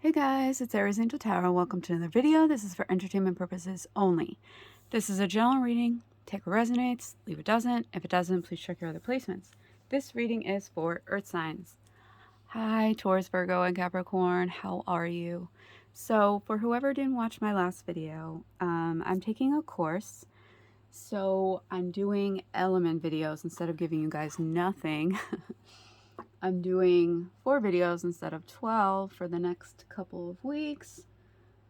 Hey guys, it's Aries Angel Tarot. Welcome to another video. This is for entertainment purposes only. This is a general reading. Take what resonates, leave what doesn't. If it doesn't, please check your other placements. This reading is for Earth signs. Hi, Taurus, Virgo, and Capricorn. How are you? So, for whoever didn't watch my last video, I'm taking a course. So, I'm doing element videos instead of giving you guys nothing. I'm doing 4 videos instead of 12 for the next couple of weeks,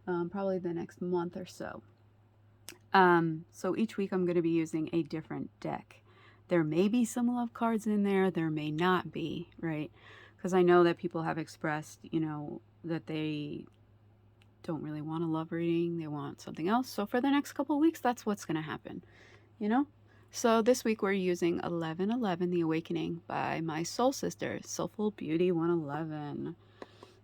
probably the next month or so. So each week I'm going to be using a different deck. There may be some love cards in there, there may not be, right? Because I know that people have expressed, that they don't really want a love reading, they want something else. So for the next couple of weeks, that's what's going to happen, So this week we're using 1111, The Awakening by my soul sister, Soulful Beauty 111.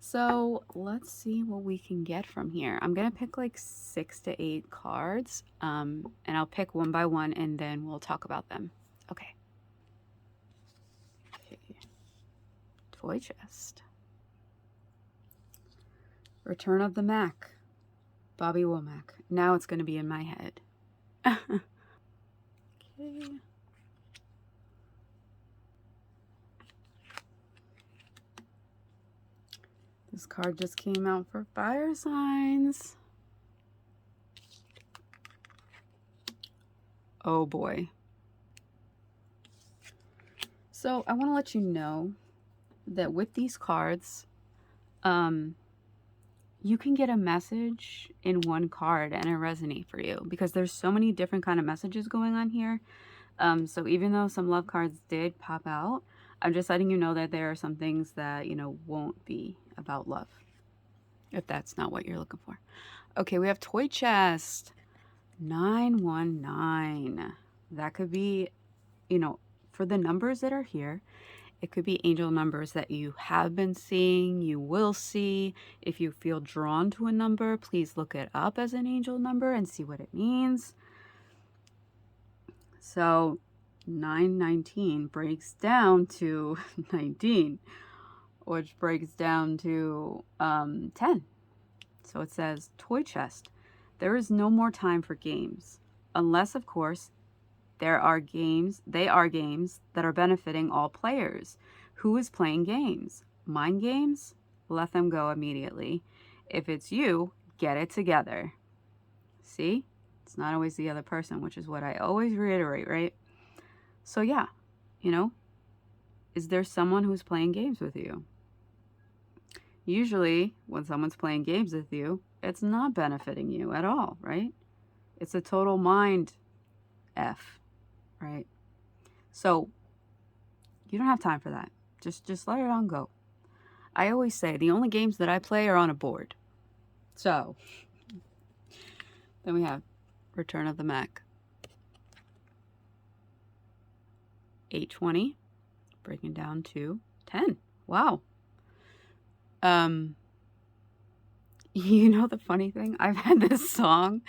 So let's see what we can get from here. I'm going to pick like 6 to 8 cards, and I'll pick one by one and then we'll talk about them. Okay. Toy chest. Return of the Mac. Bobby Womack. Now it's going to be in my head. Okay. This card just came out for fire signs. Oh boy. So I want to let you know that with these cards, you can get a message in one card and it resonate for you because there's so many different kind of messages going on here. So even though some love cards did pop out, I'm just letting you know that there are some things that, won't be about love, if that's not what you're looking for. Okay, we have Toy Chest 919. That could be, for the numbers that are here, it could be angel numbers that you have been seeing, you will see. If you feel drawn to a number, please look it up as an angel number and see what it means. So 919 breaks down to 19, which breaks down to 10. So it says, Toy Chest, there is no more time for games. Unless, of course, they are games that are benefiting all players. Who is playing games? Mind games? Let them go immediately. If it's you, get it together. See? It's not always the other person, which is what I always reiterate, right? So yeah, is there someone who's playing games with you? Usually, when someone's playing games with you, it's not benefiting you at all, right? It's a total mind F, right? So you don't have time for that. Just let it on go. I always say the only games that I play are on a board. So then we have Return of the Mac. 820, breaking down to 10. Wow. The funny thing, I've had this song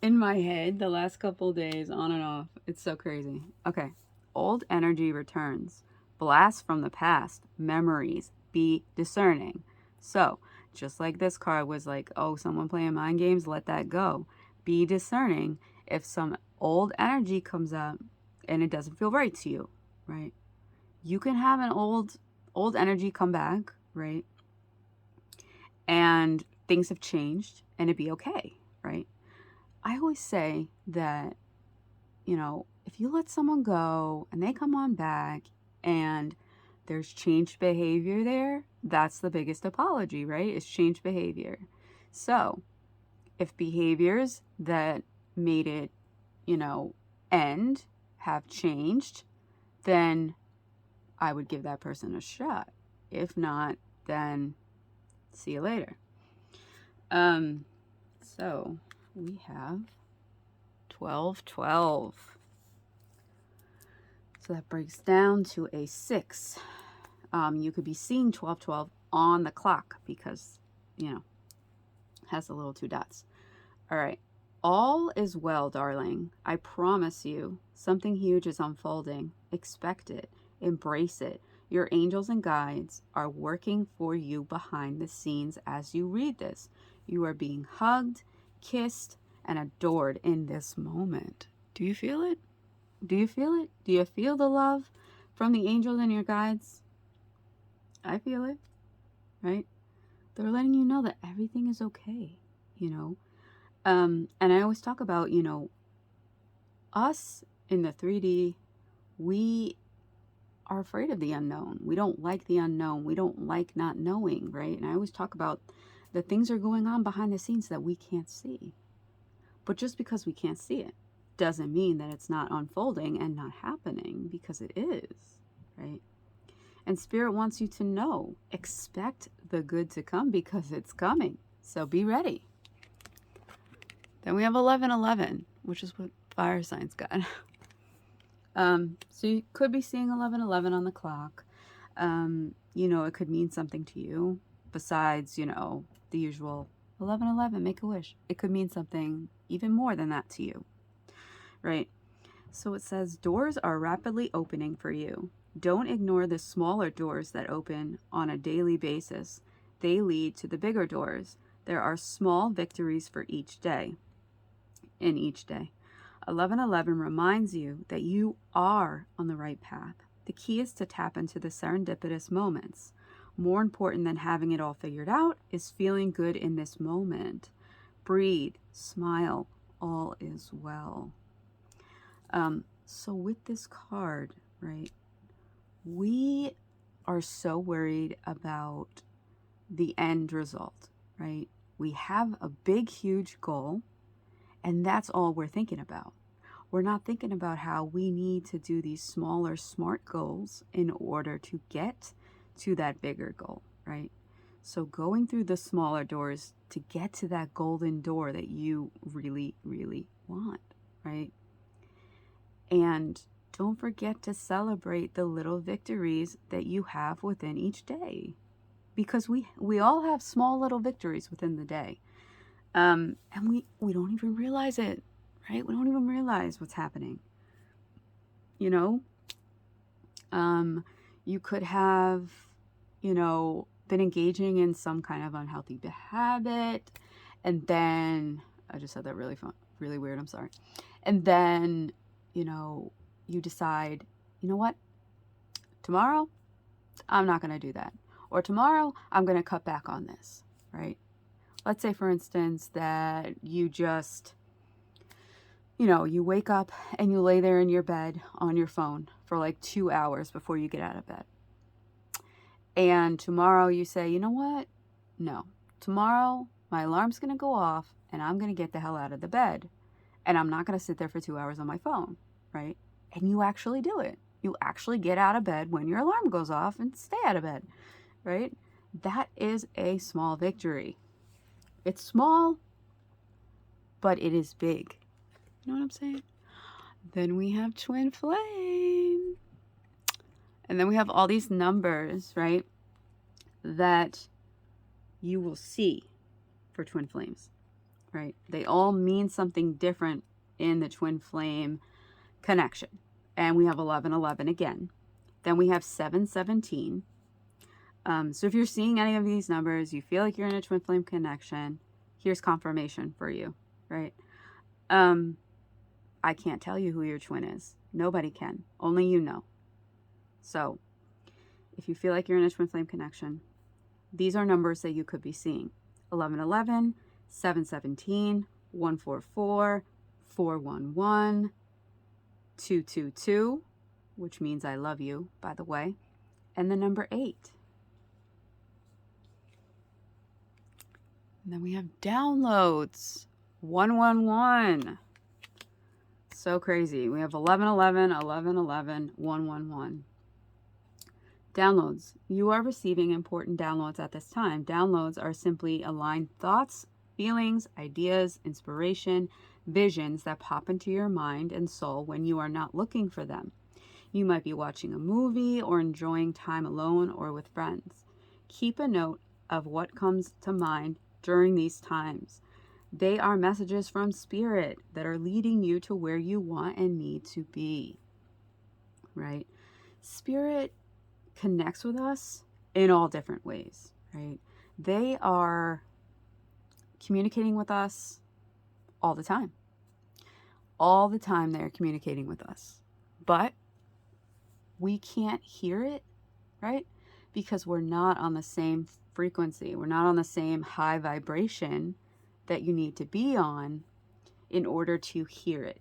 in my head the last couple days, on and off. It's so crazy. Okay. Old energy returns. Blast from the past. Memories. Be discerning. So, just like this card was like, oh, someone playing mind games, let that go. Be discerning if some old energy comes up and it doesn't feel right to you, right? You can have an old energy come back, right? And things have changed and it'd be okay, right? I always say that, if you let someone go and they come on back and there's changed behavior there, that's the biggest apology, right? Is changed behavior. So if behaviors that made it, end have changed, then I would give that person a shot. If not, then see you later. So we have 1212. So that breaks down to a 6. You could be seeing 1212 on the clock because, has the little 2 dots. All right. All is well, darling. I promise you, something huge is unfolding. Expect it. Embrace it. Your angels and guides are working for you behind the scenes as you read this. You are being hugged, kissed, and adored in this moment. Do you feel it? Do you feel it? Do you feel the love from the angels and your guides? I feel it, right? They're letting you know that everything is okay, you know? And I always talk about, you know, us in the 3D, we are afraid of the unknown. We don't like the unknown. We don't like not knowing, right? And I always talk about the things are going on behind the scenes that we can't see. But just because we can't see it doesn't mean that it's not unfolding and not happening, because it is, right? And Spirit wants you to know, expect the good to come because it's coming. So be ready. Then we have 1111, which is what fire signs got. So you could be seeing 1111 on the clock. You know, it could mean something to you besides, you know, the usual 1111, make a wish. It could mean something even more than that to you, right? So it says doors are rapidly opening for you. Don't ignore the smaller doors that open on a daily basis. They lead to the bigger doors. There are small victories for each day. In each day. 1111 reminds you that you are on the right path. The key is to tap into the serendipitous moments. More important than having it all figured out is feeling good in this moment. Breathe, smile, all is well. So with this card, right, we are so worried about the end result, right? We have a big, huge goal, and that's all we're thinking about. We're not thinking about how we need to do these smaller, smart goals in order to get to that bigger goal, right? So going through the smaller doors to get to that golden door that you really, really want, right? And don't forget to celebrate the little victories that you have within each day, because we all have small little victories within the day. And we don't even realize it, right? We don't even realize what's happening. You know, you could have, you know, been engaging in some kind of unhealthy habit, and then I just said that really weird. I'm sorry. And then, you know, you decide, you know what? Tomorrow, I'm not going to do that. Or tomorrow, I'm going to cut back on this, right? Let's say, for instance, that you just, you know, you wake up and you lay there in your bed on your phone for like 2 hours before you get out of bed. And tomorrow you say, you know what? No. Tomorrow, my alarm's going to go off and I'm going to get the hell out of the bed. And I'm not going to sit there for 2 hours on my phone, right? And you actually do it. You actually get out of bed when your alarm goes off and stay out of bed, right? That is a small victory. It's small, but it is big. You know what I'm saying? Then we have twin flame. And then we have all these numbers, right, that you will see for twin flames, right? They all mean something different in the twin flame connection. And we have 1111 again. Then we have 717. So if you're seeing any of these numbers, you feel like you're in a twin flame connection, here's confirmation for you, right? I can't tell you who your twin is. Nobody can. Only you know. So if you feel like you're in a twin flame connection, these are numbers that you could be seeing. 1111, 717, 144, 411, 222, which means I love you, by the way, and the number 8. And then we have downloads. 111. So crazy. We have 1111, 1111, 111. Downloads. You are receiving important downloads at this time. Downloads are simply aligned thoughts, feelings, ideas, inspiration, visions that pop into your mind and soul when you are not looking for them. You might be watching a movie or enjoying time alone or with friends. Keep a note of what comes to mind during these times. They are messages from Spirit that are leading you to where you want and need to be, right? Spirit connects with us in all different ways, right? They are communicating with us all the time. All the time they're communicating with us. But we can't hear it, right? Because we're not on the same frequency. We're not on the same high vibration that you need to be on in order to hear it,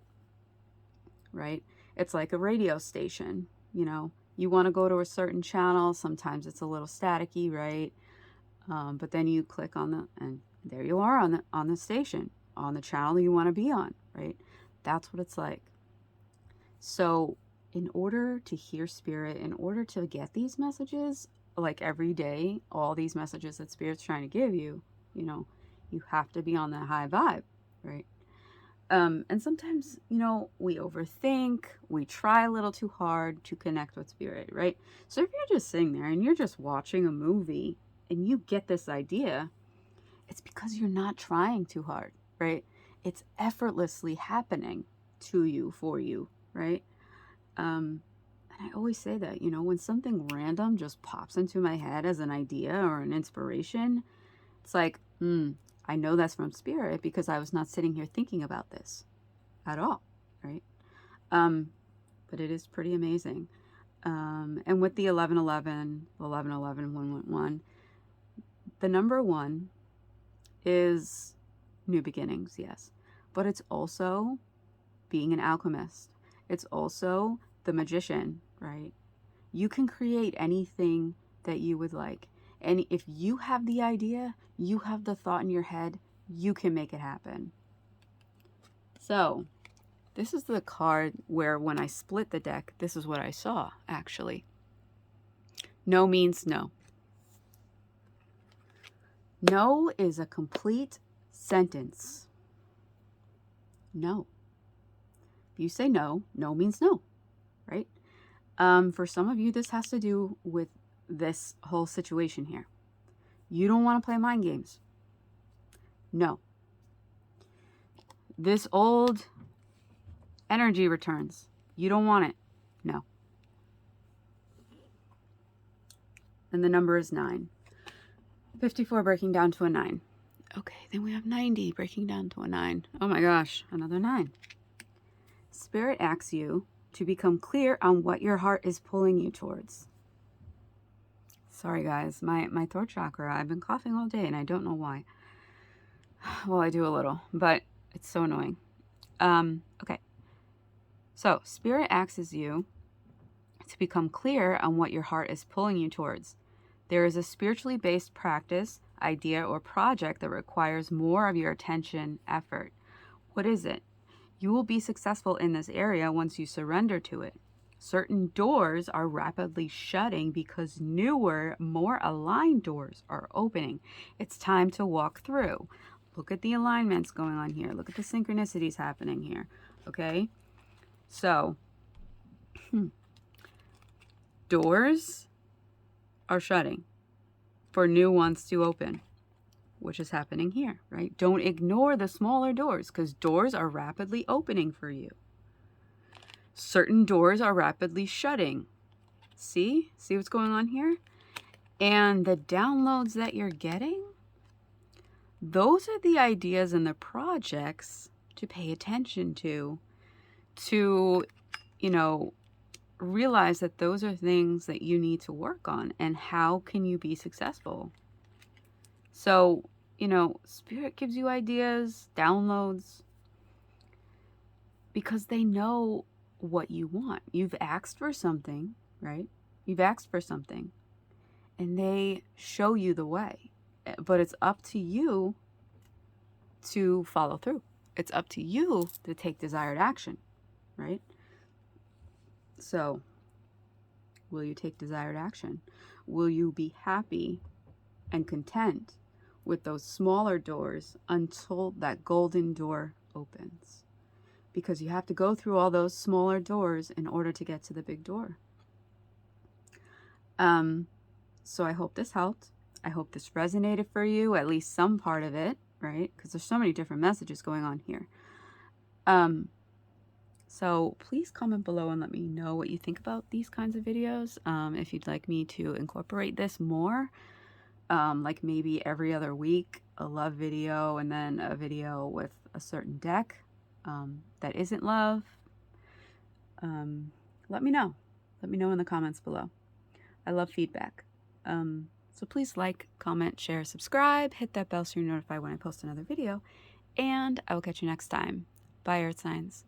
right? It's like a radio station, you know. You want to go to a certain channel. Sometimes it's a little staticky, right? But then you click on and there you are on the station, on the channel you want to be on, right? That's what it's like. So in order to hear spirit, in order to get these messages, like every day, all these messages that spirit's trying to give you, you know, you have to be on that high vibe, right? And sometimes, you know, we overthink, we try a little too hard to connect with spirit, right? So if you're just sitting there and you're just watching a movie and you get this idea, it's because you're not trying too hard, right? It's effortlessly happening to you, for you, right? And I always say that, you know, when something random just pops into my head as an idea or an inspiration, it's like, I know that's from spirit because I was not sitting here thinking about this at all, right? But it is pretty amazing. And with the 1111, 1111, 111, the number 1 is new beginnings, yes. But it's also being an alchemist. It's also the magician, right? You can create anything that you would like. And if you have the idea, you have the thought in your head, you can make it happen. So this is the card where when I split the deck, this is what I saw, actually. No means no. No is a complete sentence. No. If you say no, no means no, right? For some of you, this has to do with this whole situation here. You don't want to play mind games. No. This old energy returns. You don't want it. No. And the number is 9. 54 breaking down to a 9. Okay, then we have 90 breaking down to a 9. Oh my gosh, another 9. Spirit asks you to become clear on what your heart is pulling you towards. Sorry guys, my throat chakra, I've been coughing all day and I don't know why. Well, I do a little, but it's so annoying. Okay. So, Spirit asks you to become clear on what your heart is pulling you towards. There is a spiritually based practice, idea, or project that requires more of your attention, effort. What is it? You will be successful in this area once you surrender to it. Certain doors are rapidly shutting because newer, more aligned doors are opening. It's time to walk through. Look at the alignments going on here. Look at the synchronicities happening here. Okay? So, doors are shutting for new ones to open, which is happening here, right? Don't ignore the smaller doors because doors are rapidly opening for you. Certain doors are rapidly shutting. See what's going on here? And the downloads that you're getting, those are the ideas and the projects to pay attention to, you know, realize that those are things that you need to work on and how can you be successful. So, you know, Spirit gives you ideas, downloads, because they know what you want. You've asked for something, right? You've asked for something and they show you the way, but it's up to you to follow through. It's up to you to take desired action, right? So, will you take desired action? Will you be happy and content with those smaller doors until that golden door opens? Because you have to go through all those smaller doors in order to get to the big door. So I hope this helped. I hope this resonated for you, at least some part of it, right? Because there's so many different messages going on here. So please comment below and let me know what you think about these kinds of videos. If you'd like me to incorporate this more, like maybe every other week, a love video and then a video with a certain deck that isn't love. Let me know. Let me know in the comments below. I love feedback. So please like, comment, share, subscribe, hit that bell so you're notified when I post another video, and I will catch you next time. Bye, Earth Signs.